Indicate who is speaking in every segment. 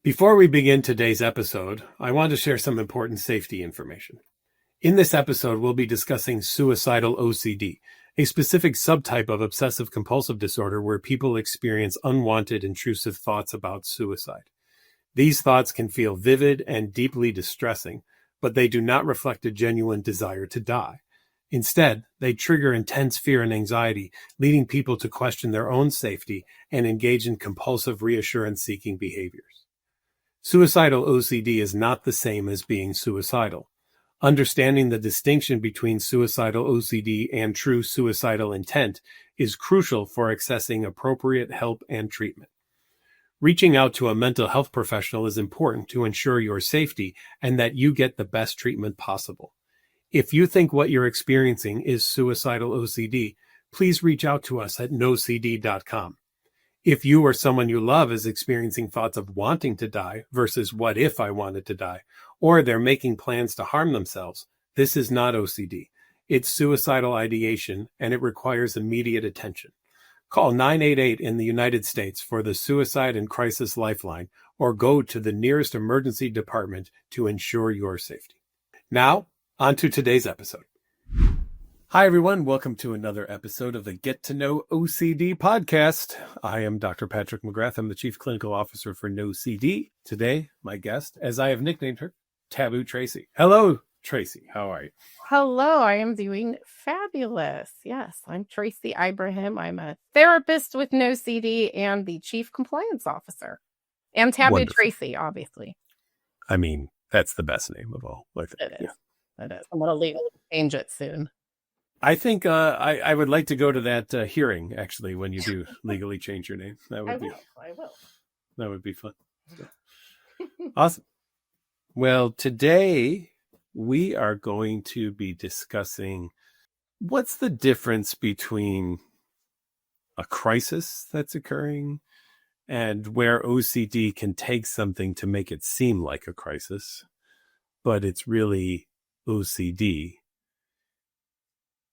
Speaker 1: Before we begin today's episode, I want to share some important safety information. In this episode, we'll be discussing suicidal OCD, a specific subtype of obsessive-compulsive disorder where people experience unwanted, intrusive thoughts about suicide. These thoughts can feel vivid and deeply distressing, but they do not reflect a genuine desire to die. Instead, they trigger intense fear and anxiety, leading people to question their own safety and engage in compulsive reassurance-seeking behaviors. Suicidal OCD is not the same as being suicidal. Understanding the distinction between suicidal OCD and true suicidal intent is crucial for accessing appropriate help and treatment. Reaching out to a mental health professional is important to ensure your safety and that you get the best treatment possible. If you think what you're experiencing is suicidal OCD, please reach out to us at NOCD.com. If you or someone you love is experiencing thoughts of wanting to die versus what if I wanted to die, or they're making plans to harm themselves, this is not OCD. It's suicidal ideation, and it requires immediate attention. Call 988 in the United States for the Suicide and Crisis Lifeline, or go to the nearest emergency department to ensure your safety. Now, on to today's episode. Hi, everyone. Welcome to another episode of the Get to Know OCD podcast. I am Dr. Patrick McGrath. I'm the Chief Clinical Officer for NOCD. Today, my guest, as I have nicknamed her, Taboo Tracie. Hello, Tracie. How are you?
Speaker 2: Hello, I am doing fabulous. Yes, I'm Tracie Ibrahim. I'm a therapist with NOCD and the Chief Compliance Officer. And Taboo
Speaker 1: Wonderful.
Speaker 2: Tracie, obviously.
Speaker 1: I mean, that's the best name of all.
Speaker 2: It is. Yeah. It is. I'm going to legally change it soon.
Speaker 1: I think I would like to go to that hearing, actually, when you do legally change your name. That would
Speaker 2: I will.
Speaker 1: That would be fun. So. Awesome. Well, today we are going to be discussing what's the difference between a crisis that's occurring and where OCD can take something to make it seem like a crisis, but it's really OCD.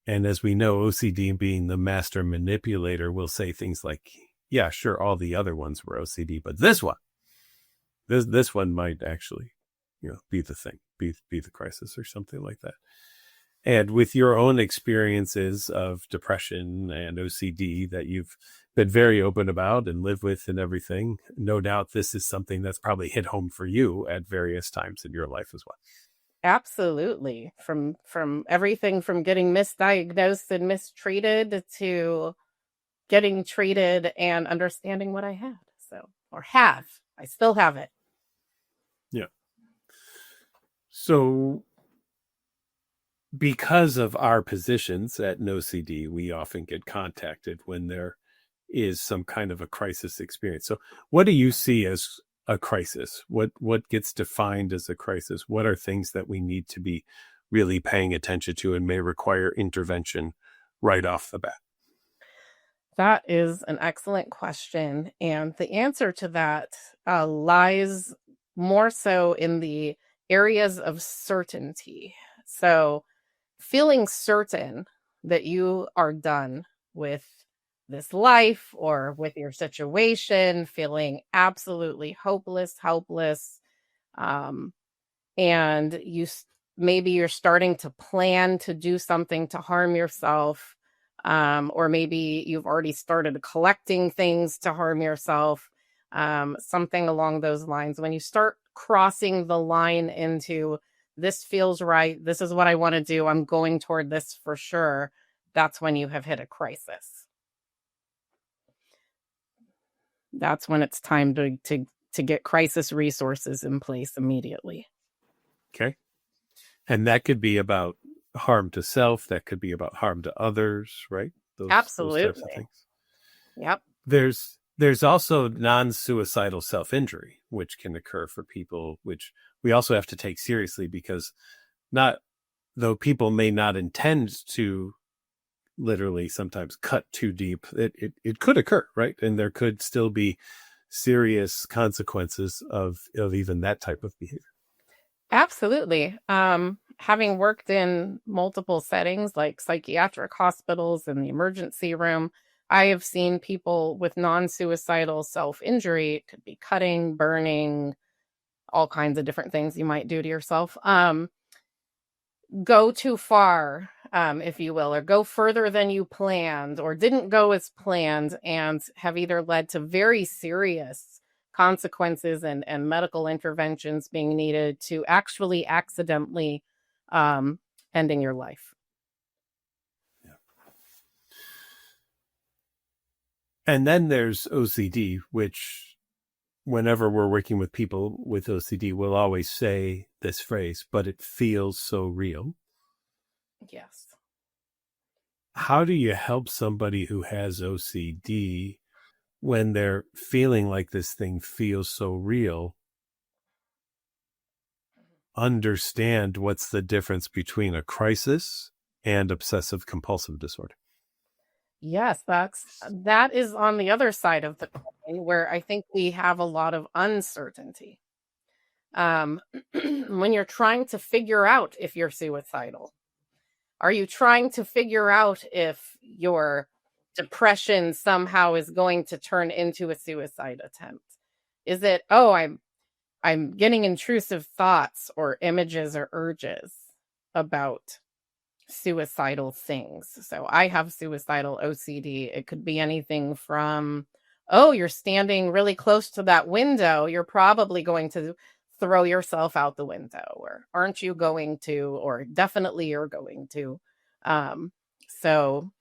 Speaker 1: And as we know, OCD being the master manipulator will say things like, yeah, sure, all the other ones were OCD, but this one might actually, be the thing, be the crisis or something like that. And with your own experiences of depression and OCD that you've been very open about and live with and everything, no doubt this is something that's probably hit home for you at various times in your life as well.
Speaker 2: Absolutely. From everything from getting misdiagnosed and mistreated to getting treated and understanding what I had. I still have it.
Speaker 1: Yeah. So because of our positions at NOCD, we often get contacted when there is some kind of a crisis experience. So what do you see as a crisis? What gets defined as a crisis? What are things that we need to be really paying attention to and may require intervention right off the bat?
Speaker 2: That is an excellent question. And the answer to that lies more so in the areas of certainty. So feeling certain that you are done with this life or with your situation, feeling absolutely hopeless, helpless, and maybe you're starting to plan to do something to harm yourself, or maybe you've already started collecting things to harm yourself, something along those lines. When you start crossing the line into this feels right, this is what I want to do, I'm going toward this for sure, that's when you have hit a crisis. That's when it's time to get crisis resources in place immediately.
Speaker 1: Okay. And that could be about harm to self. That could be about harm to others, right?
Speaker 2: Absolutely.
Speaker 1: Those types of things.
Speaker 2: Yep.
Speaker 1: There's also non-suicidal self-injury, which can occur for people, which we also have to take seriously because though people may not intend to literally sometimes cut too deep, it could occur, right? And there could still be serious consequences of even that type of behavior.
Speaker 2: Absolutely. Having worked in multiple settings like psychiatric hospitals and the emergency room, I have seen people with non-suicidal self-injury, it could be cutting, burning, all kinds of different things you might do to yourself, go too far, if you will, or go further than you planned, or didn't go as planned, and have either led to very serious consequences and medical interventions being needed to actually accidentally ending your life.
Speaker 1: Yeah. And then there's OCD, which whenever we're working with people with OCD, we'll always say this phrase, but it feels so real.
Speaker 2: Yes.
Speaker 1: How do you help somebody who has OCD when they're feeling like this thing feels so real, understand what's the difference between a crisis and obsessive compulsive disorder?
Speaker 2: Yes, that is on the other side of the coin, where I think we have a lot of uncertainty. When you're trying to figure out if you're suicidal, are you trying to figure out if your depression somehow is going to turn into a suicide attempt? Is it, oh, I'm getting intrusive thoughts or images or urges about suicidal things. So I have suicidal OCD. It could be anything from, oh, you're standing really close to that window, you're probably going to throw yourself out the window, or aren't you going to, or definitely you're going to. So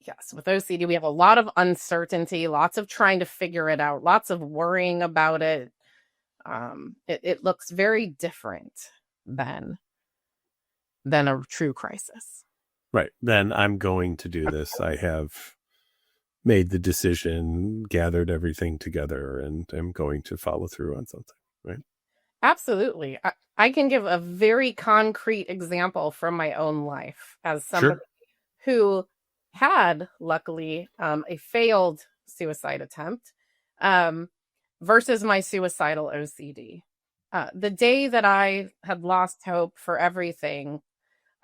Speaker 2: yes, with OCD, we have a lot of uncertainty, lots of trying to figure it out, lots of worrying about it. It looks very different than a true crisis.
Speaker 1: Right. Then I'm going to do this. I have made the decision, gathered everything together, and am going to follow through on something, right?
Speaker 2: Absolutely. I can give a very concrete example from my own life as somebody who had, luckily, a failed suicide attempt versus my suicidal OCD. The day that I had lost hope for everything,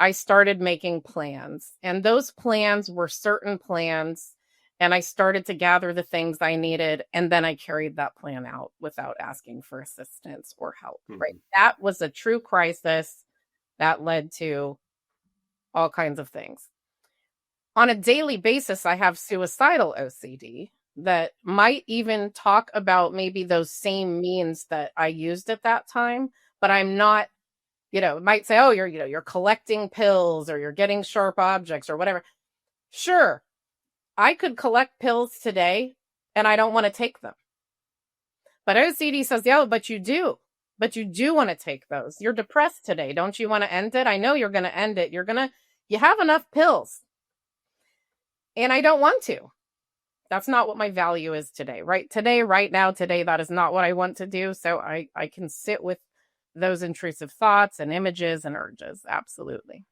Speaker 2: I started making plans, and those plans were certain plans, and I started to gather the things I needed, and then I carried that plan out without asking for assistance or help, right? That was a true crisis that led to all kinds of things. On a daily basis, I have suicidal OCD that might even talk about maybe those same means that I used at that time, but I'm not, it might say, oh, you're collecting pills, or you're getting sharp objects or whatever. Sure, I could collect pills today and I don't want to take them. But OCD says, yeah, but you do. But you do want to take those. You're depressed today. Don't you want to end it? I know you're going to end it. You have enough pills. And I don't want to. That's not what my value is today, right? Today, right now, today, that is not what I want to do. So I can sit with those intrusive thoughts and images and urges. Absolutely.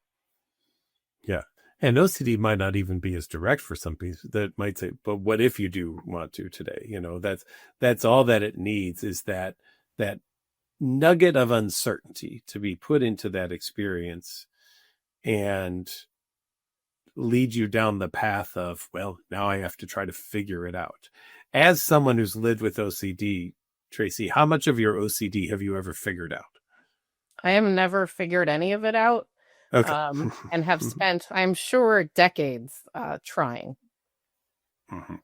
Speaker 1: Yeah. And OCD might not even be as direct for some people that might say, but what if you do want to today? That's all that it needs, is that nugget of uncertainty to be put into that experience and lead you down the path of, well, now I have to try to figure it out. As someone who's lived with OCD, Tracie, how much of your OCD have you ever figured out?
Speaker 2: I have never figured any of it out.
Speaker 1: Okay.
Speaker 2: And have spent, I'm sure, decades trying.
Speaker 1: Mm-hmm.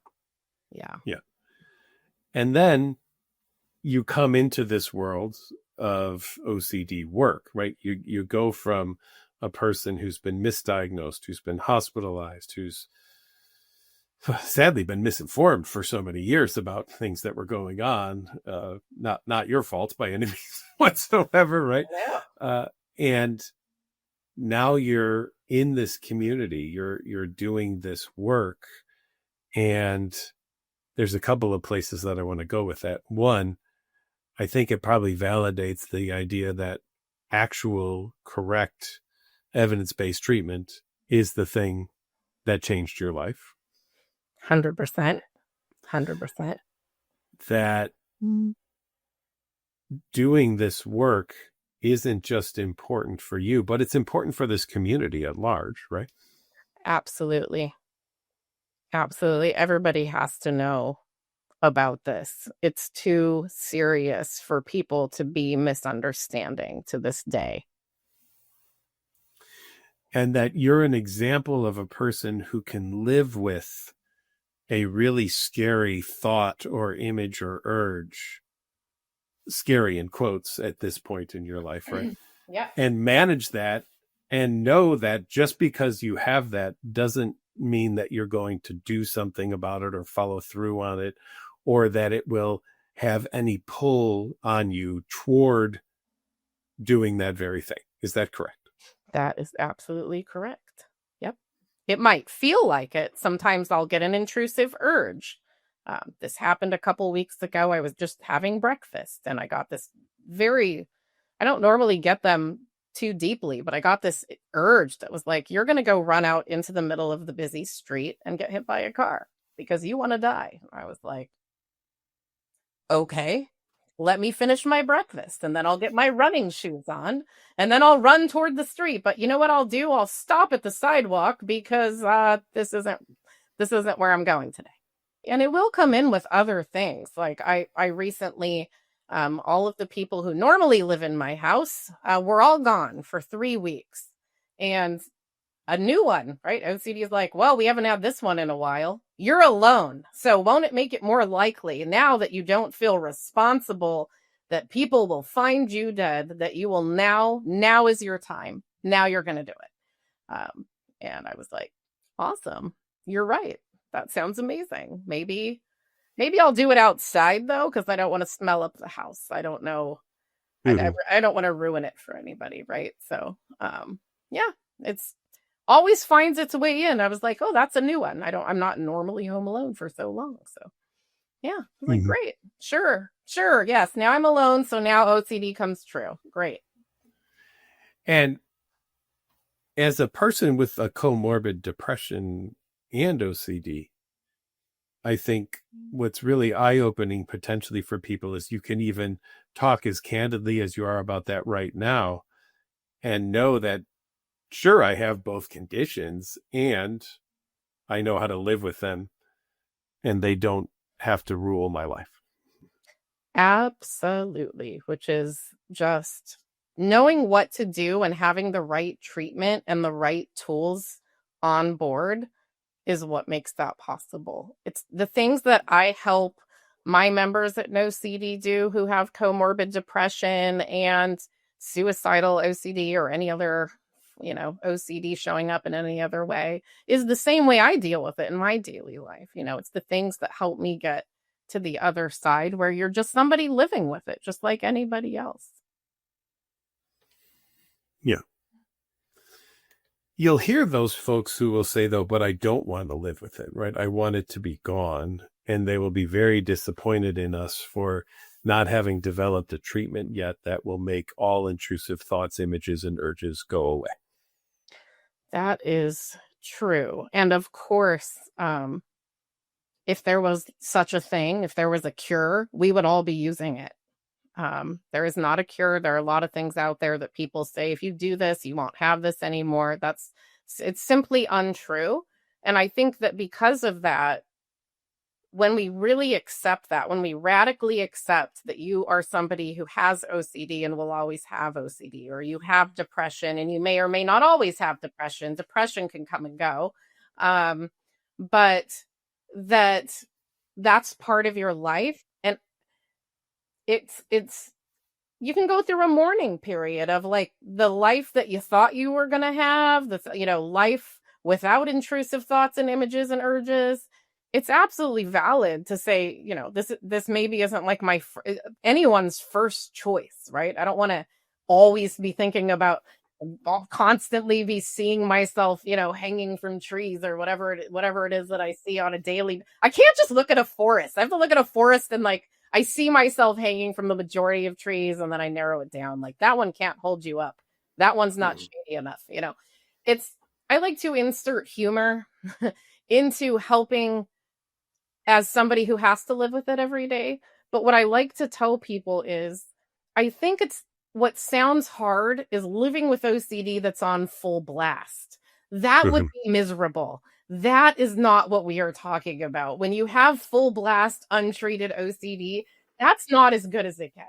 Speaker 2: Yeah.
Speaker 1: Yeah. And then you come into this world of OCD work, right? You go from a person who's been misdiagnosed, who's been hospitalized, who's sadly been misinformed for so many years about things that were going on. Not your fault by any means whatsoever, right?
Speaker 2: Yeah.
Speaker 1: And now you're in this community, you're doing this work, and there's a couple of places that I want to go with that. One, I think it probably validates the idea that actual correct evidence-based treatment is the thing that changed your life.
Speaker 2: 100%. 100%.
Speaker 1: That doing this work isn't just important for you, but it's important for this community at large, right?
Speaker 2: Absolutely. Absolutely. Everybody has to know about this. It's too serious for people to be misunderstanding to this day.
Speaker 1: And that you're an example of a person who can live with a really scary thought or image or urge, scary in quotes at this point in your life, right?
Speaker 2: Yeah.
Speaker 1: And manage that and know that just because you have that doesn't mean that you're going to do something about it or follow through on it, or that it will have any pull on you toward doing that very thing. Is that correct?
Speaker 2: That is absolutely correct. Yep. It might feel like it. Sometimes I'll get an intrusive urge. This happened a couple weeks ago. I was just having breakfast and I got this I don't normally get them too deeply, but I got this urge that was like, you're going to go run out into the middle of the busy street and get hit by a car because you want to die. I was like, okay, let me finish my breakfast and then I'll get my running shoes on and then I'll run toward the street. But you know what I'll do? I'll stop at the sidewalk because this isn't where I'm going today. And it will come in with other things. Like I recently, all of the people who normally live in my house were all gone for 3 weeks. And a new one, right? OCD is like, well, we haven't had this one in a while. You're alone. So won't it make it more likely now that you don't feel responsible that people will find you dead, that you will now is your time. Now you're going to do it. And I was like, awesome. You're right. That sounds amazing. Maybe I'll do it outside though, because I don't want to smell up the house. I don't know. I don't want to ruin it for anybody, right? So, yeah, it's always finds its way in. I was like, oh, that's a new one. I'm not normally home alone for so long. So, yeah, I'm like, great, sure, yes. Now I'm alone, so now OCD comes true. Great.
Speaker 1: And as a person with a comorbid depression and OCD, I think what's really eye-opening potentially for people is you can even talk as candidly as you are about that right now and know that, sure, I have both conditions and I know how to live with them and they don't have to rule my life.
Speaker 2: Absolutely, which is just knowing what to do and having the right treatment and the right tools on board is what makes that possible. It's the things that I help my members at NOCD do who have comorbid depression and suicidal OCD or any other, OCD showing up in any other way is the same way I deal with it in my daily life. It's the things that help me get to the other side where you're just somebody living with it, just like anybody else.
Speaker 1: Yeah. You'll hear those folks who will say, though, but I don't want to live with it, right? I want it to be gone. And they will be very disappointed in us for not having developed a treatment yet that will make all intrusive thoughts, images, and urges go away.
Speaker 2: That is true. And of course, if there was such a thing, if there was a cure, we would all be using it. There is not a cure. There are a lot of things out there that people say, if you do this, you won't have this anymore. It's simply untrue. And I think that because of that, when we really accept that, when we radically accept that you are somebody who has OCD and will always have OCD, or you have depression and you may or may not always have depression can come and go. But that's part of your life. And it's you can go through a mourning period of like the life that you thought you were going to have, life without intrusive thoughts and images and urges. It's absolutely valid to say, this maybe isn't like anyone's first choice, right? I don't want to always be thinking about, I'll constantly be seeing myself, hanging from trees or whatever it is that I see on a daily. I can't just look at a forest. I have to look at a forest and I see myself hanging from the majority of trees and then I narrow it down. Like that one can't hold you up. That one's not shady enough. I like to insert humor into helping as somebody who has to live with it every day. But what I like to tell people is I think what sounds hard is living with OCD that's on full blast. That would be miserable. That is not what we are talking about. When you have full blast untreated OCD, that's not as good as it gets.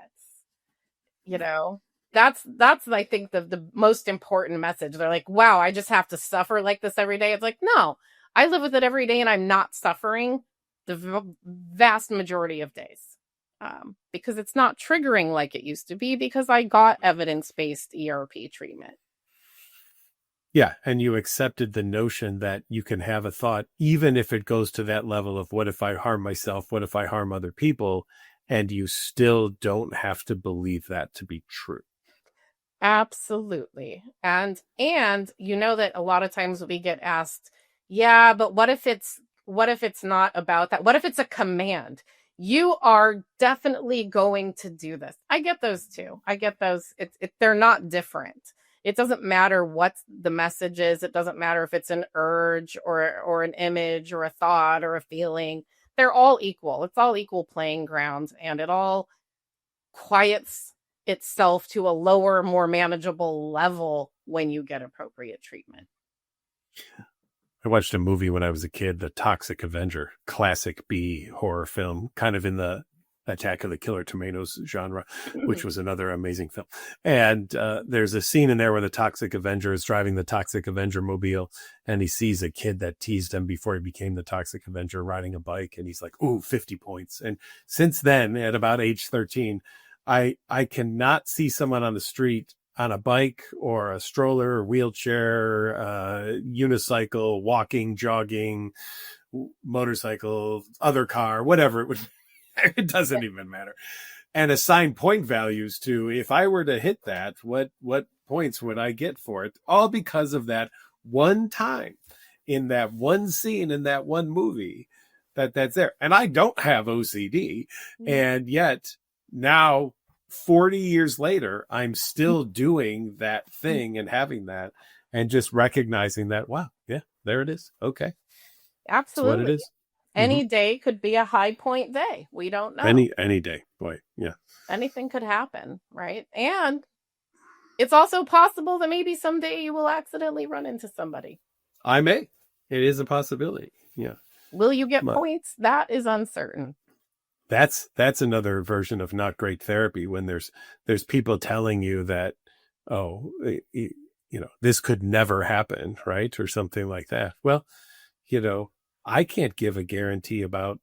Speaker 2: You know, that's I think the most important message. They're like, wow, I just have to suffer like this every day. It's like, no, I live with it every day and I'm not suffering the vast majority of days. Because it's not triggering like it used to be, because I got evidence-based ERP treatment.
Speaker 1: Yeah, and you accepted the notion that you can have a thought, even if it goes to that level of what if I harm myself, what if I harm other people, and you still don't have to believe that to be true.
Speaker 2: Absolutely. And you know that a lot of times we get asked, yeah, but what if it's not about that? What if it's a command? You are definitely going to do this. I get those too. I get those. They're not different. It doesn't matter what the message is. It doesn't matter if it's an urge or an image or a thought or a feeling. They're all equal. It's all equal playing ground, and it all quiets itself to a lower, more manageable level when you get appropriate treatment.
Speaker 1: I watched a movie when I was a kid, The Toxic Avenger, classic B horror film, kind of in the Attack of the Killer Tomatoes genre, which was another amazing film. And there's a scene in there where the Toxic Avenger is driving the Toxic Avenger mobile, and he sees a kid that teased him before he became the Toxic Avenger riding a bike, and he's like, ooh, 50 points. And since then, at about age 13, I cannot see someone on the street on a bike or a stroller or wheelchair, unicycle, walking, jogging, motorcycle, other car, whatever it would. It doesn't even matter. And assign point values to, if I were to hit that, what points would I get for it? All because of that one time in that one scene in that one movie that's there. And I don't have OCD. And yet now 40 years later, I'm still doing that thing and having that and just recognizing that, wow, yeah, there it is. Okay.
Speaker 2: Absolutely.
Speaker 1: That's what it is.
Speaker 2: Any day could be a high point day. We don't know.
Speaker 1: Any day. Boy, yeah.
Speaker 2: Anything could happen, right? And it's also possible that maybe someday you will accidentally run into somebody.
Speaker 1: I may. It is a possibility. Yeah.
Speaker 2: Will you get points? That is uncertain.
Speaker 1: That's another version of not great therapy, when there's people telling you that, oh, this could never happen, right? Or something like that. Well, I can't give a guarantee about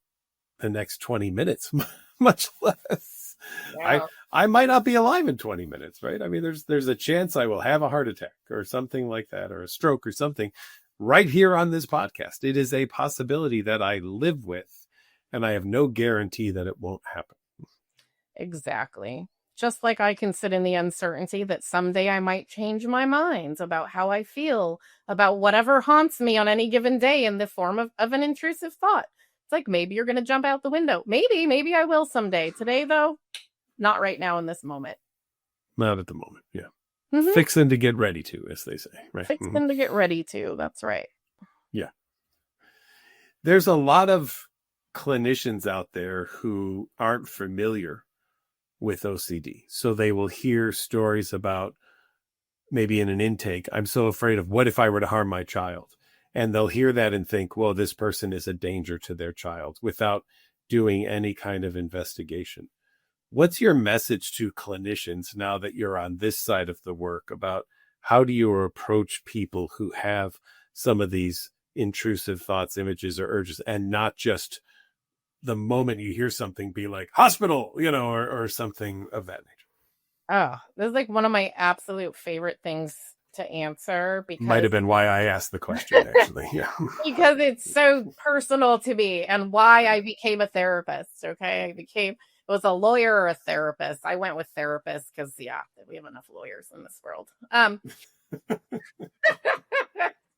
Speaker 1: the next 20 minutes, much less. Yeah. I might not be alive in 20 minutes, right? I mean, there's a chance I will have a heart attack or something like that, or a stroke or something right here on this podcast. It is a possibility that I live with, and I have no guarantee that it won't happen.
Speaker 2: Exactly. Just like I can sit in the uncertainty that someday I might change my mind about how I feel about whatever haunts me on any given day in the form of an intrusive thought. It's like, maybe you're going to jump out the window. Maybe I will someday. Today, though, not right now in this moment.
Speaker 1: Not at the moment, yeah. Mm-hmm. Fixing to get ready to, as they say, right?
Speaker 2: Fixing to get ready to, that's right.
Speaker 1: Yeah. There's a lot of clinicians out there who aren't familiar with OCD. So they will hear stories about, maybe in an intake, I'm so afraid of what if I were to harm my child? And they'll hear that and think, well, this person is a danger to their child, without doing any kind of investigation. What's your message to clinicians now that you're on this side of the work about how do you approach people who have some of these intrusive thoughts, images, or urges, and not just the moment you hear something be like hospital, or something of that nature?
Speaker 2: Oh, this is like one of my absolute favorite things to answer, because
Speaker 1: might have been why I asked the question, actually. Yeah.
Speaker 2: Because it's so personal to me, and why I became a therapist. Okay. It was a lawyer or a therapist. I went with therapist because, we have enough lawyers in this world.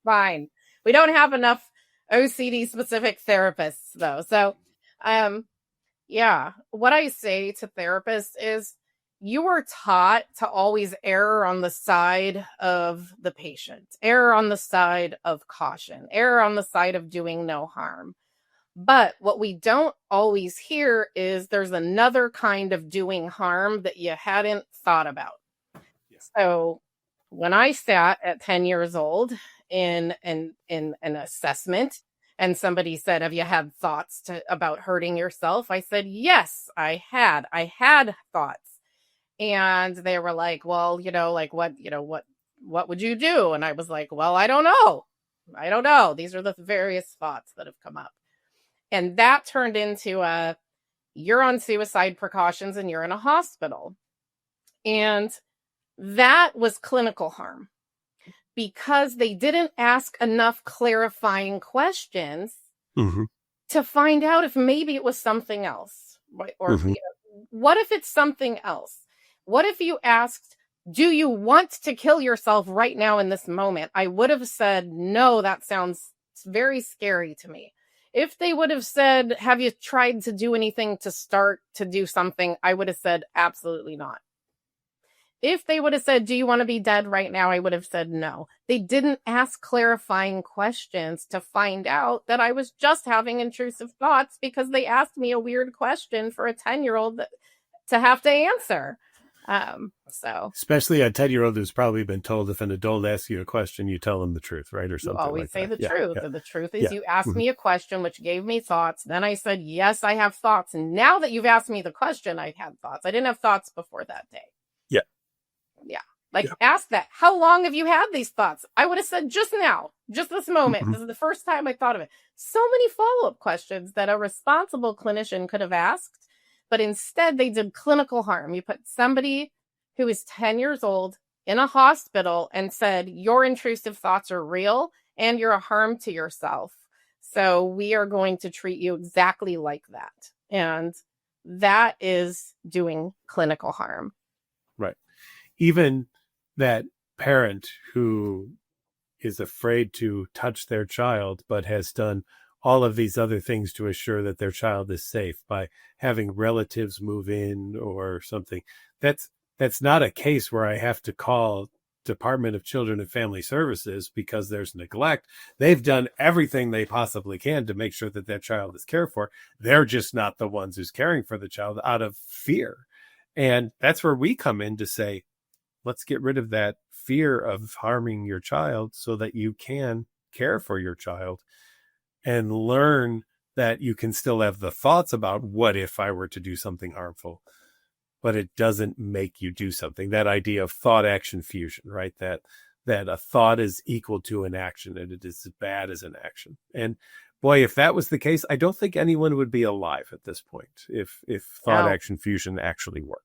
Speaker 2: Fine. We don't have enough OCD specific therapists though. So, what I say to therapists is, you are taught to always err on the side of the patient, err on the side of caution, err on the side of doing no harm. But what we don't always hear is there's another kind of doing harm that you hadn't thought about. Yeah. So when I sat at 10 years old in an assessment, and somebody said, "Have you had thoughts about hurting yourself?" I said, "Yes, I had. I had thoughts." And they were like, "Well, like what would you do?" And I was like, "Well, I don't know. I don't know. These are the various thoughts that have come up." And that turned into you're on suicide precautions and you're in a hospital. And that was clinical harm because they didn't ask enough clarifying questions to find out if maybe it was something else. Right? Or what if it's something else? What if you asked, "Do you want to kill yourself right now in this moment?" I would have said, "No, that sounds very scary to me." If they would have said, "Have you tried to do anything to start to do something?" I would have said, "Absolutely not." If they would have said, "Do you want to be dead right now?" I would have said no. They didn't ask clarifying questions to find out that I was just having intrusive thoughts because they asked me a weird question for a 10-year-old to have to answer. So
Speaker 1: especially a 10-year-old who's probably been told if an adult asks you a question, you tell them the truth, right? Or something.
Speaker 2: You always
Speaker 1: like
Speaker 2: say
Speaker 1: that.
Speaker 2: the truth. And the truth is you asked me a question, which gave me thoughts. Then I said, "Yes, I have thoughts." And now that you've asked me the question, I had thoughts. I didn't have thoughts before that day. Yeah. Ask that. How long have you had these thoughts? I would have said just now, just this moment. This is the first time I thought of it. So many follow-up questions that a responsible clinician could have asked, but instead they did clinical harm. You put somebody who is 10 years old in a hospital and said, "Your intrusive thoughts are real and you're a harm to yourself. So we are going to treat you exactly like that." And that is doing clinical harm.
Speaker 1: Right. Even that parent who is afraid to touch their child, but has done all of these other things to assure that their child is safe by having relatives move in or something. That's not a case where I have to call Department of Children and Family Services because there's neglect. They've done everything they possibly can to make sure that that child is cared for. They're just not the ones who's caring for the child out of fear. And that's where we come in to say, let's get rid of that fear of harming your child so that you can care for your child and learn that you can still have the thoughts about what if I were to do something harmful, but it doesn't make you do something. That idea of thought action fusion, right? That a thought is equal to an action and it is as bad as an action. And boy, if that was the case, I don't think anyone would be alive at this point if thought action fusion actually worked.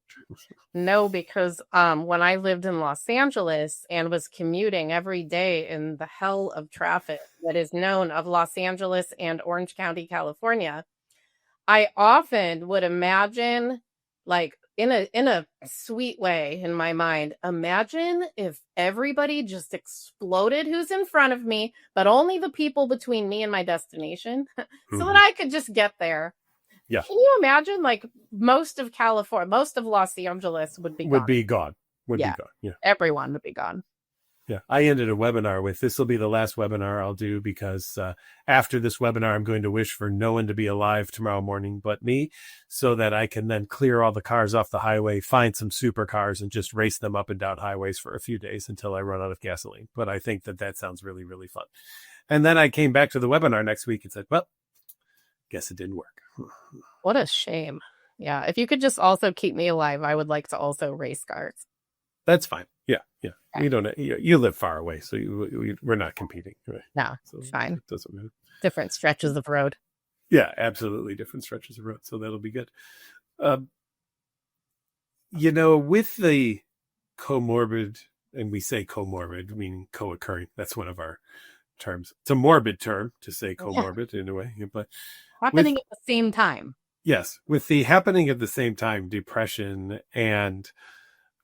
Speaker 2: No, because when I lived in Los Angeles and was commuting every day in the hell of traffic that is known of Los Angeles and Orange County, California, I often would imagine, like in a sweet way in my mind, imagine if everybody just exploded who's in front of me, but only the people between me and my destination so that I could just get there.
Speaker 1: Yeah.
Speaker 2: Can you imagine, like, most of California, most of Los Angeles would be gone. Yeah. Everyone would be gone.
Speaker 1: Yeah. I ended a webinar with, this will be the last webinar I'll do because after this webinar, I'm going to wish for no one to be alive tomorrow morning but me so that I can then clear all the cars off the highway, find some supercars and just race them up and down highways for a few days until I run out of gasoline. But I think that sounds really, really fun. And then I came back to the webinar next week and said, well, guess it didn't work.
Speaker 2: What a shame. Yeah. If you could just also keep me alive, I would like to also race cars.
Speaker 1: That's fine. Yeah. We don't. You live far away, so we're not competing. Right?
Speaker 2: No,
Speaker 1: so
Speaker 2: it's fine.
Speaker 1: It doesn't matter.
Speaker 2: Different stretches of road.
Speaker 1: Yeah, absolutely different stretches of road. So that'll be good. With the comorbid, and we say comorbid, meaning co-occurring. That's one of our terms. It's a morbid term to say comorbid in a way, but
Speaker 2: happening at the same time.
Speaker 1: Yes, with the happening at the same time, depression and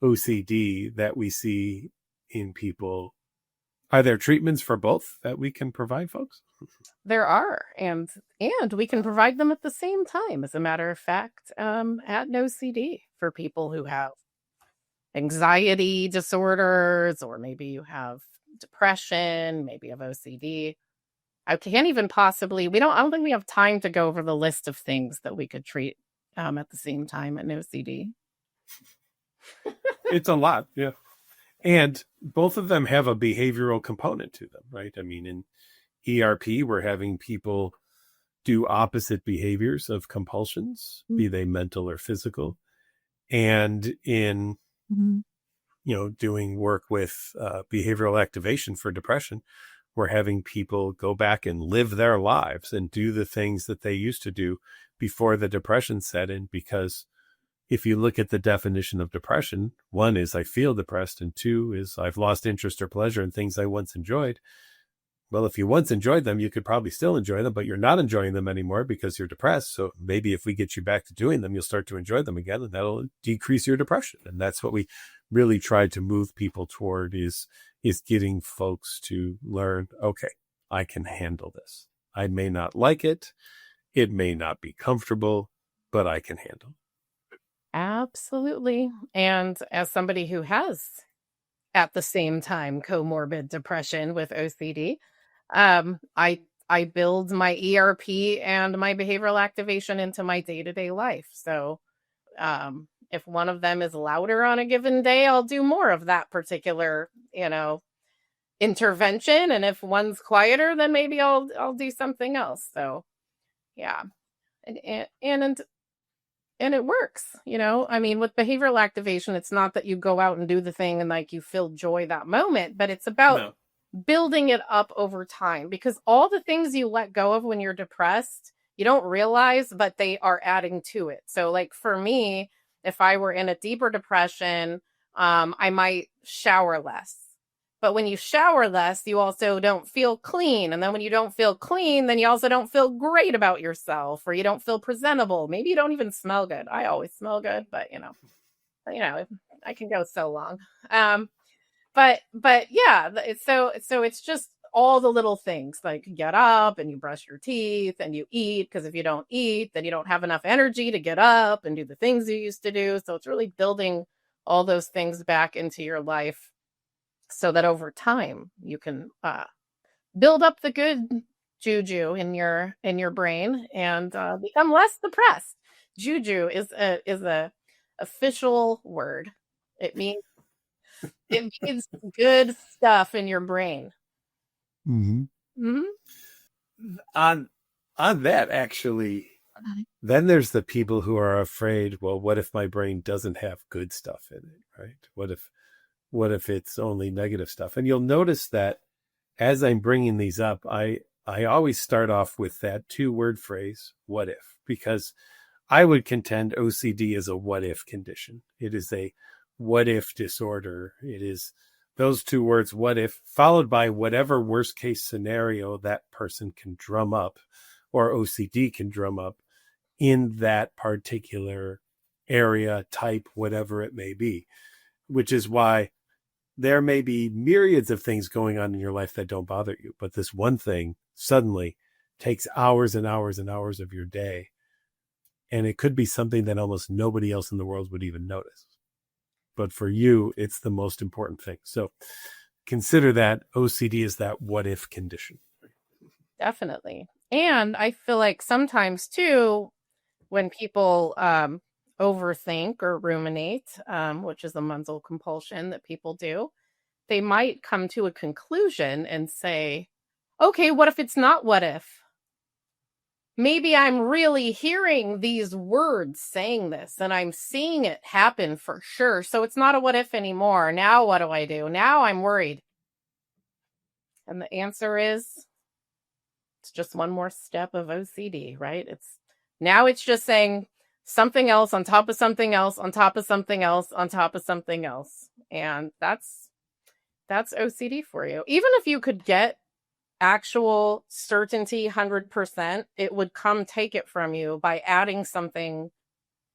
Speaker 1: OCD that we see in people, are there treatments for both that we can provide folks?
Speaker 2: There are, and we can provide them at the same time. As a matter of fact, at NOCD for people who have anxiety disorders, or maybe you have depression, maybe you have OCD. I can't even possibly, I don't think we have time to go over the list of things that we could treat at the same time at OCD.
Speaker 1: It's a lot, yeah. And both of them have a behavioral component to them, right? I mean, in ERP, we're having people do opposite behaviors of compulsions, be they mental or physical. And in, doing work with behavioral activation for depression, we're having people go back and live their lives and do the things that they used to do before the depression set in. Because if you look at the definition of depression, one is I feel depressed, and two is I've lost interest or pleasure in things I once enjoyed. Well, if you once enjoyed them, you could probably still enjoy them, but you're not enjoying them anymore because you're depressed. So maybe if we get you back to doing them, you'll start to enjoy them again, and that'll decrease your depression. And that's what we really try to move people toward is getting folks to learn, okay, I can handle this. I may not like it. It may not be comfortable, but I can handle it.
Speaker 2: Absolutely. And as somebody who has at the same time comorbid depression with OCD, I build my ERP and my behavioral activation into my day-to-day life. So if one of them is louder on a given day, I'll do more of that particular, intervention. And if one's quieter, then maybe I'll do something else. So yeah. And it works, I mean, with behavioral activation, it's not that you go out and do the thing and like you feel joy that moment, but it's about building it up over time, because all the things you let go of when you're depressed, you don't realize, but they are adding to it. So like for me, if I were in a deeper depression, I might shower less. But when you shower less, you also don't feel clean. And then when you don't feel clean, then you also don't feel great about yourself, or you don't feel presentable. Maybe you don't even smell good. I always smell good, but I can go so long. But yeah, so it's just all the little things, like you get up and you brush your teeth and you eat, because if you don't eat, then you don't have enough energy to get up and do the things you used to do. So it's really building all those things back into your life, so that over time you can build up the good juju in your brain and become less depressed. Juju is a official word. It means good stuff in your brain.
Speaker 1: On that, actually, then there's the people who are afraid, well, what if my brain doesn't have good stuff in it, right? What if it's only negative stuff? And you'll notice that as I'm bringing these up, I always start off with that 2-word phrase, what if, because I would contend OCD is a what if condition. It is a what if disorder. It is those 2 words, what if, followed by whatever worst case scenario that person can drum up, or OCD can drum up in that particular area, type, whatever it may be, which is why there may be myriads of things going on in your life that don't bother you, but this one thing suddenly takes hours and hours and hours of your day. And it could be something that almost nobody else in the world would even notice. But for you, it's the most important thing. So consider that OCD is that what if condition.
Speaker 2: Definitely. And I feel like sometimes too, when people overthink or ruminate, which is a mental compulsion that people do, they might come to a conclusion and say, okay, what if it's not what if? Maybe I'm really hearing these words saying this and I'm seeing it happen for sure. So it's not a what if anymore. Now what do I do? Now I'm worried. And the answer is, it's just one more step of OCD, right? It's just saying something else on top of something else, on top of something else, on top of something else. And that's OCD for you. Even if you could get actual certainty 100%, it would come take it from you by adding something,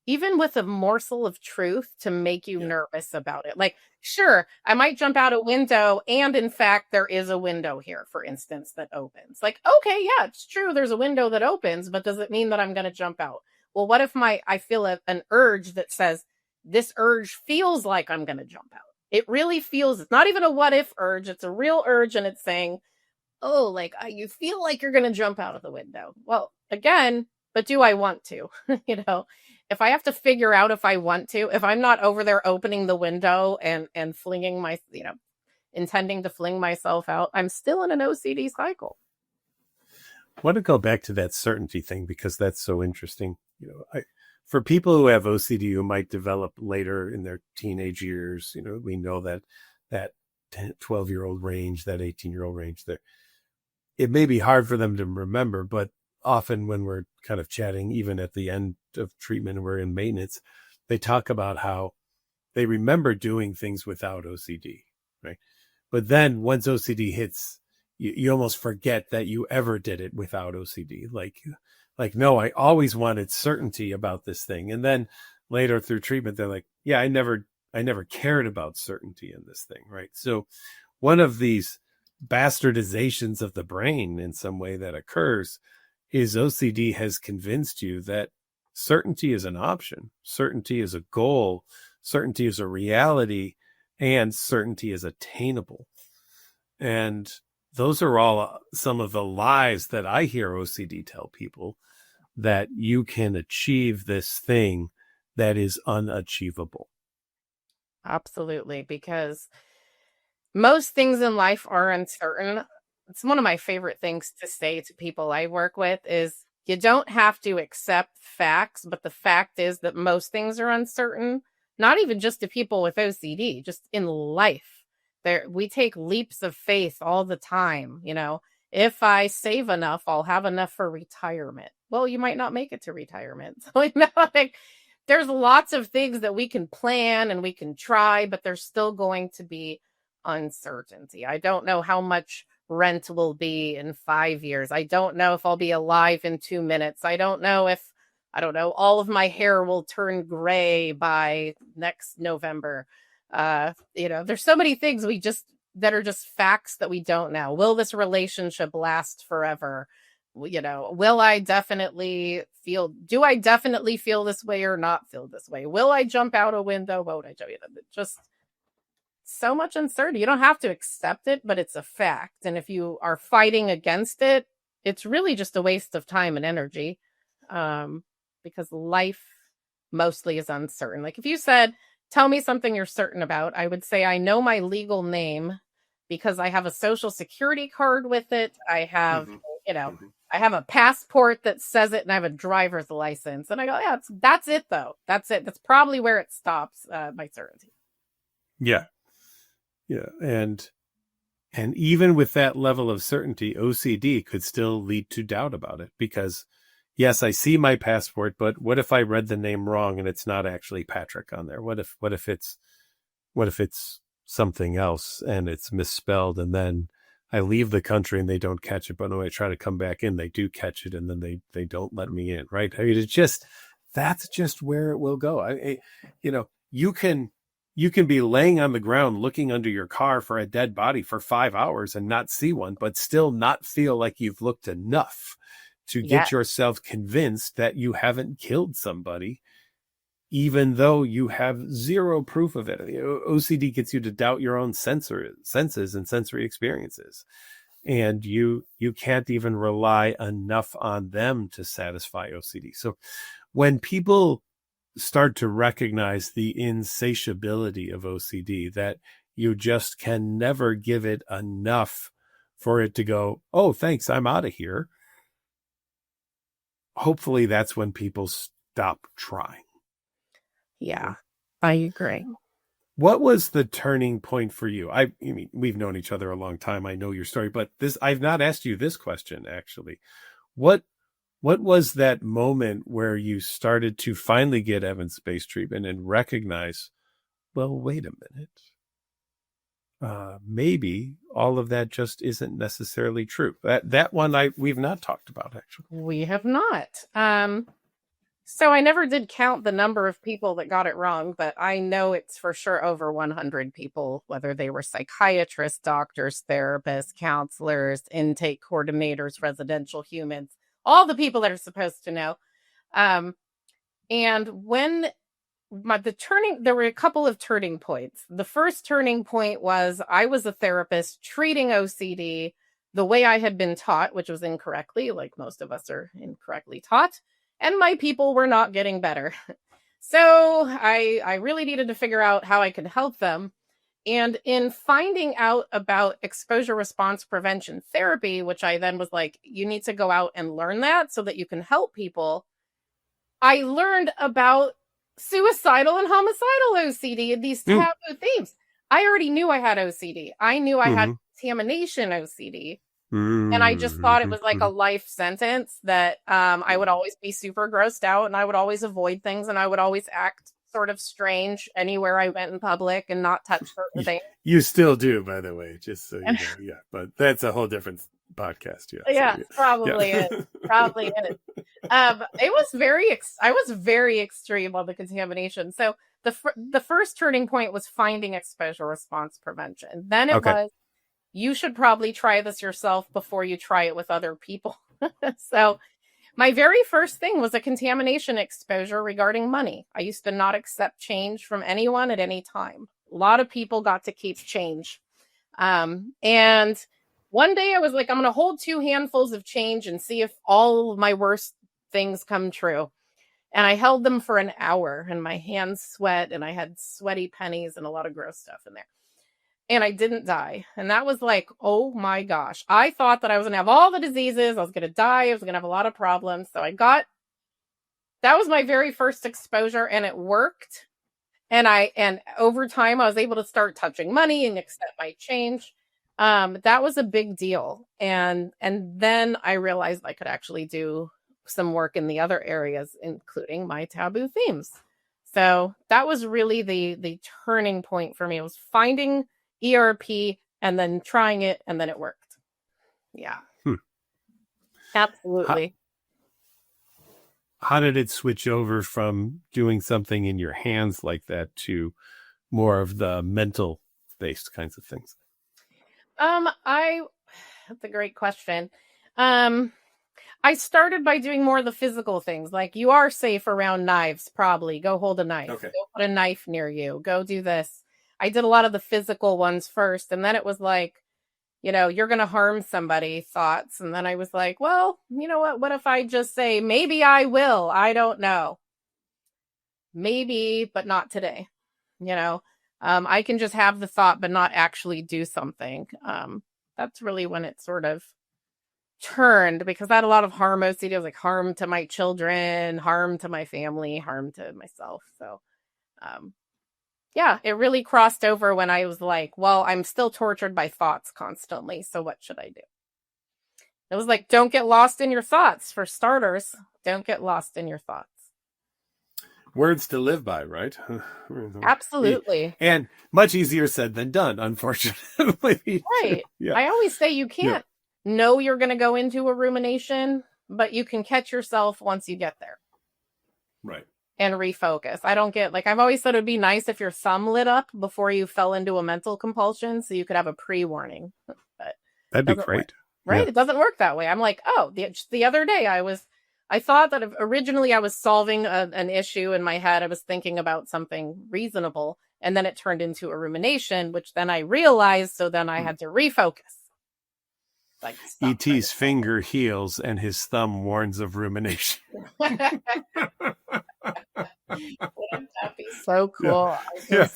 Speaker 2: even with a morsel of truth, to make you nervous about it. Like, sure, I might jump out a window, and in fact, there is a window here, for instance, that opens. Like, okay, yeah, it's true, there's a window that opens, but does it mean that I'm going to jump out? Well, what if I feel an urge that says, this urge feels like I'm going to jump out. It really feels, it's not even a what if urge, it's a real urge, and it's saying, oh, like you feel like you're going to jump out of the window. Well, again, but do I want to, if I have to figure out if I want to, if I'm not over there opening the window and flinging my, intending to fling myself out, I'm still in an OCD cycle.
Speaker 1: I want to go back to that certainty thing because that's so interesting. For people who have OCD who might develop later in their teenage years, we know that 12-year-old range, that 18-year-old range there, it may be hard for them to remember, but often when we're kind of chatting, even at the end of treatment and we're in maintenance, they talk about how they remember doing things without OCD, right? But then once OCD hits, you almost forget that you ever did it without OCD. Like, no, I always wanted certainty about this thing. And then later through treatment, they're like, yeah, I never cared about certainty in this thing, right? So one of these bastardizations of the brain in some way that occurs is OCD has convinced you that certainty is an option, certainty is a goal, certainty is a reality, and certainty is attainable. And those are all some of the lies that I hear OCD tell people, that you can achieve this thing that is unachievable.
Speaker 2: Absolutely, because most things in life are uncertain. It's one of my favorite things to say to people I work with is you don't have to accept facts, but the fact is that most things are uncertain, not even just to people with OCD, just in life. We take leaps of faith all the time. If I save enough, I'll have enough for retirement. Well, you might not make it to retirement. So, there's lots of things that we can plan and we can try, but there's still going to be uncertainty. I don't know how much rent will be in 5 years. I don't know if I'll be alive in 2 minutes. I don't know if, all of my hair will turn gray by next November. There's so many things that are just facts that we don't know. Will this relationship last forever? Do I definitely feel this way or not feel this way? Will I jump out a window? Won't I jump? Just so much uncertainty. You don't have to accept it, but it's a fact. And if you are fighting against it, it's really just a waste of time and energy, because life mostly is uncertain. Like if you said, tell me something you're certain about, I would say I know my legal name because I have a social security card with it. I have, I have a passport that says it, and I have a driver's license. And I go, yeah, that's it though. That's it. That's probably where it stops, my certainty.
Speaker 1: Yeah. Yeah. And even with that level of certainty, OCD could still lead to doubt about it because yes, I see my passport, but what if I read the name wrong and it's not actually Patrick on there? What if it's something else and it's misspelled, and then I leave the country and they don't catch it, but when I try to come back in, they do catch it, and then they don't let me in, right? I mean, that's just where it will go. You can be laying on the ground looking under your car for a dead body for 5 hours and not see one, but still not feel like you've looked enough to get yourself convinced that you haven't killed somebody, even though you have zero proof of it. OCD gets you to doubt your own senses and sensory experiences. And you can't even rely enough on them to satisfy OCD. So when people start to recognize the insatiability of OCD, that you just can never give it enough for it to go, oh, thanks, I'm out of here. Hopefully that's when people stop trying.
Speaker 2: Yeah, I agree.
Speaker 1: What was the turning point for you? I mean, we've known each other a long time. I know your story, but I've not asked you this question, actually. What was that moment where you started to finally get evidence-based treatment and recognize, well, wait a minute. Maybe all of that just isn't necessarily true. That one we've not talked about, actually.
Speaker 2: We have not. So I never did count the number of people that got it wrong, but I know it's for sure over 100 people, whether they were psychiatrists, doctors, therapists, counselors, intake coordinators, residential humans, all the people that are supposed to know. And when there were a couple of turning points. The first turning point was I was a therapist treating OCD the way I had been taught, which was incorrectly, like most of us are incorrectly taught. and my people were not getting better. So I really needed to figure out how I could help them. And in finding out about exposure response prevention therapy, which I then was like, you need to go out and learn that so that you can help people, I learned about suicidal and homicidal OCD and these taboo themes. I already knew I had OCD. I knew I had contamination OCD. And I just thought it was like a life sentence that I would always be super grossed out and I would always avoid things and I would always act sort of strange anywhere I went in public and not touch certain things.
Speaker 1: You still do, by the way, just so you know. Yeah, but that's a whole different podcast.
Speaker 2: Yeah, probably is. Probably is. It was I was very extreme on the contamination. So the first turning point was finding exposure response prevention. Then it was, you should probably try this yourself before you try it with other people. So my very first thing was a contamination exposure regarding money. I used to not accept change from anyone at any time. A lot of people got to keep change. And one day I was like, I'm going to hold 2 handfuls of change and see if all of my worst things come true. And I held them for an hour and my hands sweat and I had sweaty pennies and a lot of gross stuff in there. And I didn't die. And that was like, oh my gosh. I thought that I was going to have all the diseases. I was going to die. I was going to have a lot of problems. So that was my very first exposure and it worked. And over time I was able to start touching money and accept my change. That was a big deal. And then I realized I could actually do some work in the other areas, including my taboo themes. So that was really the turning point for me. It was finding ERP and then trying it and then it worked. Yeah. Absolutely.
Speaker 1: How did it switch over from doing something in your hands like that to more of the mental based kinds of things?
Speaker 2: That's a great question. I started by doing more of the physical things. Like, you are safe around knives, probably. Go hold a knife.
Speaker 1: Okay.
Speaker 2: Go put a knife near you. Go do this. I did a lot of the physical ones first. And then it was like, you're going to harm somebody thoughts. And then I was like, well, you know what? What if I just say, maybe I will? I don't know. Maybe, but not today. I can just have the thought, but not actually do something. That's really when it sort of turned, because I had a lot of harm OCD. I was like, harm to my children, harm to my family, harm to myself. So, yeah, it really crossed over when I was like, well, I'm still tortured by thoughts constantly. So what should I do? It was like, don't get lost in your thoughts. For starters, don't get lost in your thoughts.
Speaker 1: Words to live by, right?
Speaker 2: Absolutely.
Speaker 1: And much easier said than done, unfortunately.
Speaker 2: Right.
Speaker 1: Yeah.
Speaker 2: I always say you can't know you're going to go into a rumination, but you can catch yourself once you get there.
Speaker 1: Right.
Speaker 2: And refocus. I don't get, I've always said it would be nice if your thumb lit up before you fell into a mental compulsion so you could have a pre-warning. But
Speaker 1: that'd be great.
Speaker 2: Work, right? Yeah. It doesn't work that way. I'm like, the other day I thought that originally I was solving an issue in my head. I was thinking about something reasonable, and then it turned into a rumination, which then I realized, so then I had to refocus. Like,
Speaker 1: E.T.'s finger heals and his thumb warns of rumination.
Speaker 2: Wouldn't that be so cool?
Speaker 1: Yeah.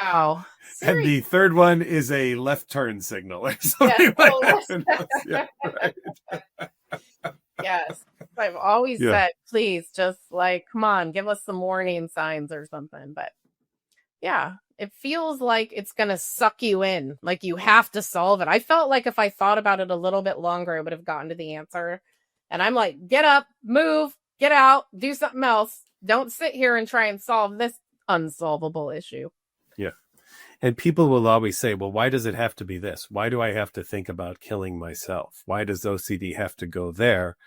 Speaker 2: Wow.
Speaker 1: And the third one is a left turn signal or something like that. Yeah, right.
Speaker 2: Yes. I've always said, please, just come on, give us some warning signs or something. But yeah, it feels like it's going to suck you in. Like, you have to solve it. I felt like if I thought about it a little bit longer, I would have gotten to the answer. And I'm like, get up, move, get out, do something else. Don't sit here and try and solve this unsolvable issue.
Speaker 1: Yeah. And people will always say, well, why does it have to be this? Why do I have to think about killing myself? Why does OCD have to go there?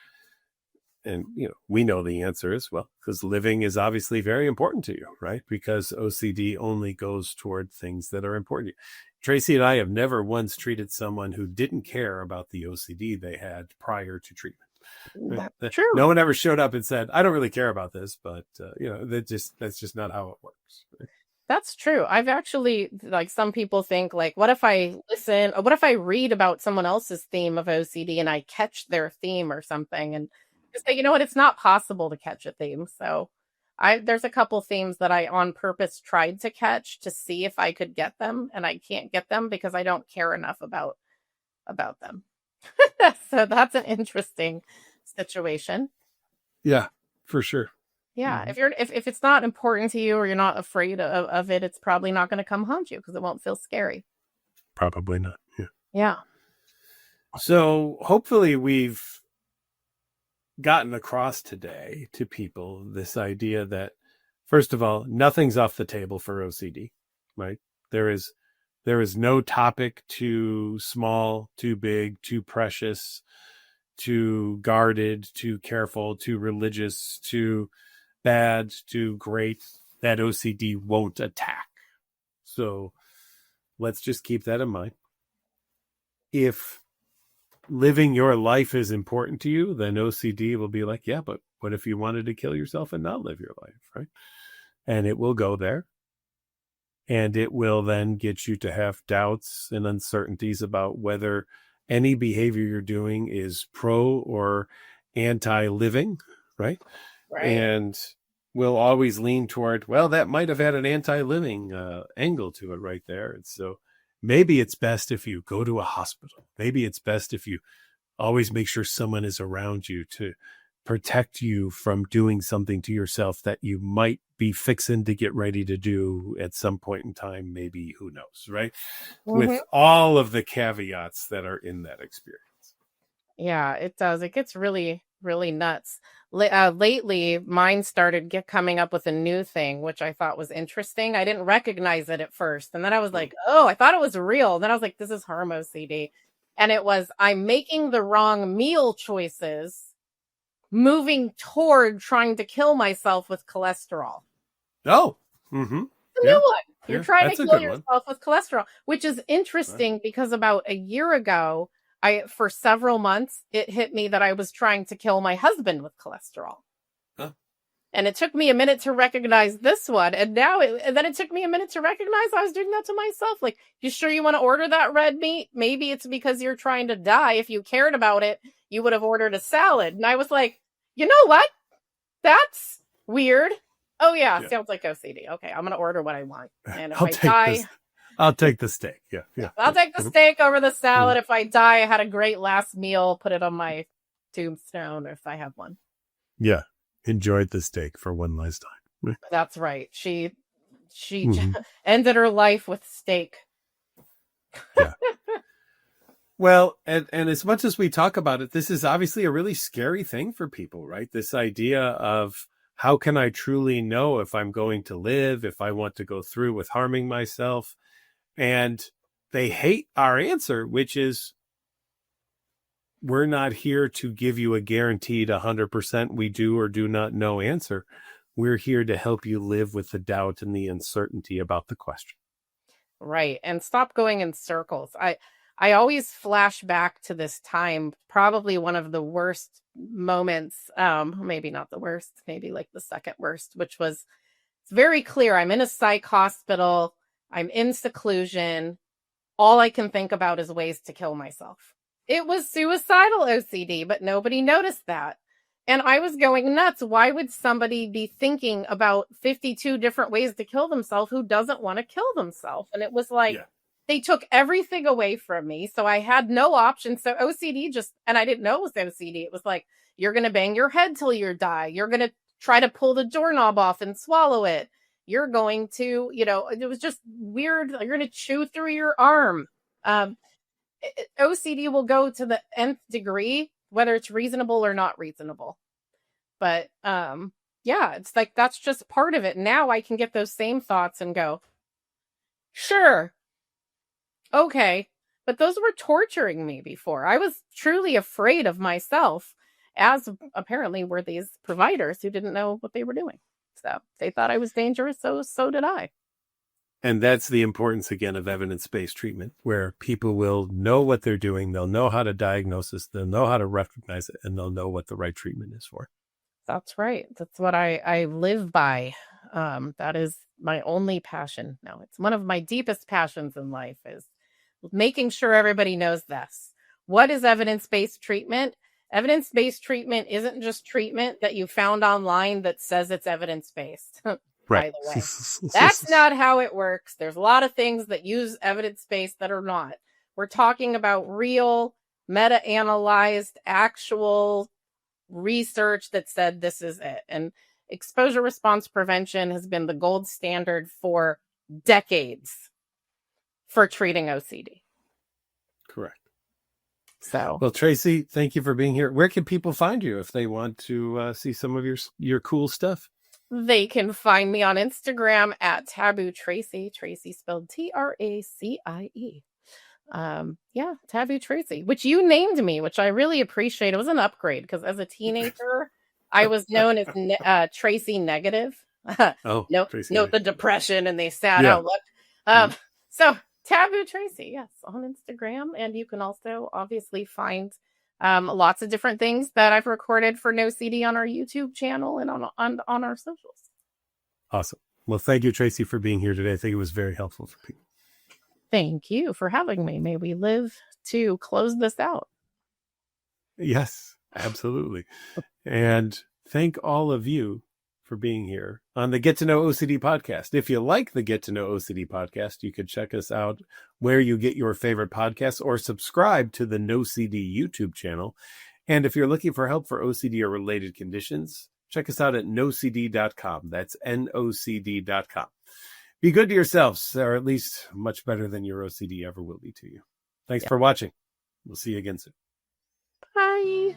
Speaker 1: And, we know the answer is, well, because living is obviously very important to you, right? Because OCD only goes toward things that are important to you. Tracie and I have never once treated someone who didn't care about the OCD they had prior to treatment.
Speaker 2: That's true.
Speaker 1: No one ever showed up and said, I don't really care about this, but, that's just not how it works. Right?
Speaker 2: That's true. I've actually, some people think, what if I listen, or what if I read about someone else's theme of OCD and I catch their theme or something? And say, you know what, it's not possible to catch a theme. So there's a couple themes that I on purpose tried to catch to see if I could get them, and I can't get them because I don't care enough about them. So that's an interesting situation.
Speaker 1: Yeah, for sure.
Speaker 2: Yeah, if it's not important to you or you're not afraid of it, it's probably not going to come haunt you because it won't feel scary.
Speaker 1: Probably not. Yeah.
Speaker 2: Yeah.
Speaker 1: So hopefully we've gotten across today to people this idea that, first of all, nothing's off the table for OCD, right? There is no topic too small, too big, too precious, too guarded, too careful, too religious, too bad, too great that OCD won't attack. So let's just keep that in mind. If living your life is important to you, then OCD will be like, yeah, but what if you wanted to kill yourself and not live your life, right? And it will go there. And it will then get you to have doubts and uncertainties about whether any behavior you're doing is pro or anti-living, right?
Speaker 2: Right.
Speaker 1: And we'll always lean toward, well, that might have had an anti-living angle to it right there. And so maybe it's best if you go to a hospital. Maybe it's best if you always make sure someone is around you to protect you from doing something to yourself that you might be fixing to get ready to do at some point in time. Maybe, who knows, right? Mm-hmm. With all of the caveats that are in that experience.
Speaker 2: Yeah, it does. It gets really, really nuts. Lately, mine started coming up with a new thing, which I thought was interesting. I didn't recognize it at first. And then I was like, oh, I thought it was real. And then I was like, this is harm OCD. And it was, I'm making the wrong meal choices, moving toward trying to kill myself with cholesterol.
Speaker 1: Oh, mm-hmm.
Speaker 2: The new one. You're trying to kill yourself with cholesterol, which is interesting because about a year ago, for several months, it hit me that I was trying to kill my husband with cholesterol. Huh. And it took me a minute to recognize this one. And then it took me a minute to recognize I was doing that to myself. Like, you sure you want to order that red meat? Maybe it's because you're trying to die. If you cared about it, you would have ordered a salad. And I was like, you know what? That's weird. Oh, yeah. Sounds like OCD. Okay, I'm going to order what I want. And if I die...
Speaker 1: I'll take the steak. Yeah.
Speaker 2: I'll take the steak over the salad. If I die, I had a great last meal. Put it on my tombstone if I have one.
Speaker 1: Yeah. Enjoyed the steak for one last time.
Speaker 2: That's right. She ended her life with steak.
Speaker 1: Yeah. Well, and as much as we talk about it, this is obviously a really scary thing for people, right? This idea of, how can I truly know if I'm going to live, if I want to go through with harming myself? And they hate our answer, which is, we're not here to give you a guaranteed 100% we do or do not know answer. We're here to help you live with the doubt and the uncertainty about the question.
Speaker 2: Right. And stop going in circles. I always flash back to this time, probably one of the worst moments, maybe not the worst, maybe like the second worst, which was, it's very clear. I'm in a psych hospital. I'm in seclusion. All I can think about is ways to kill myself. It was suicidal OCD, but nobody noticed that. And I was going nuts. Why would somebody be thinking about 52 different ways to kill themselves who doesn't want to kill themselves? And it was like, they took everything away from me. So I had no option. So OCD and I didn't know it was OCD. It was like, you're going to bang your head till you die. You're going to try to pull the doorknob off and swallow it. You're going to, it was just weird. You're going to chew through your arm. OCD will go to the nth degree, whether it's reasonable or not reasonable. But it's like, that's just part of it. Now I can get those same thoughts and go, sure. Okay. But those were torturing me before. I was truly afraid of myself, as apparently were these providers who didn't know what they were doing. So they thought I was dangerous. So did I.
Speaker 1: And that's the importance, again, of evidence-based treatment, where people will know what they're doing. They'll know how to diagnose this. They'll know how to recognize it, and they'll know what the right treatment is for.
Speaker 2: That's right. That's what I live by. That is my only passion. No, it's one of my deepest passions in life, is making sure everybody knows this. What is evidence-based treatment? Evidence-based treatment isn't just treatment that you found online that says it's evidence-based, by
Speaker 1: Right.
Speaker 2: the way. That's not how it works. There's a lot of things that use evidence-based that are not. We're talking about real, meta-analyzed, actual research that said this is it. And exposure response prevention has been the gold standard for decades for treating OCD.
Speaker 1: Correct.
Speaker 2: So,
Speaker 1: well, Tracie, thank you for being here. Where can people find you if they want to see some of your cool stuff?
Speaker 2: they can find me on Instagram at Taboo Tracie. Tracie spelled Tracie. Taboo Tracie, which you named me, which I really appreciate. It was an upgrade because as a teenager, I was known as Tracie Negative. Note the depression and the sad outlook. So Taboo Tracie, yes, on Instagram. And you can also obviously find lots of different things that I've recorded for NOCD on our YouTube channel and on our socials.
Speaker 1: Awesome. Well, thank you, Tracie, for being here today. I think it was very helpful for people.
Speaker 2: Thank you for having me. May we live to close this out.
Speaker 1: Yes, absolutely. And thank all of you for being here on the Get to Know OCD podcast. If you like the Get to Know OCD podcast, you could check us out where you get your favorite podcasts or subscribe to the NOCD YouTube channel. And if you're looking for help for OCD or related conditions, check us out at NOCD.com. That's NOCD.com. Be good to yourselves, or at least much better than your OCD ever will be to you. Thanks for watching. We'll see you again soon.
Speaker 2: Bye.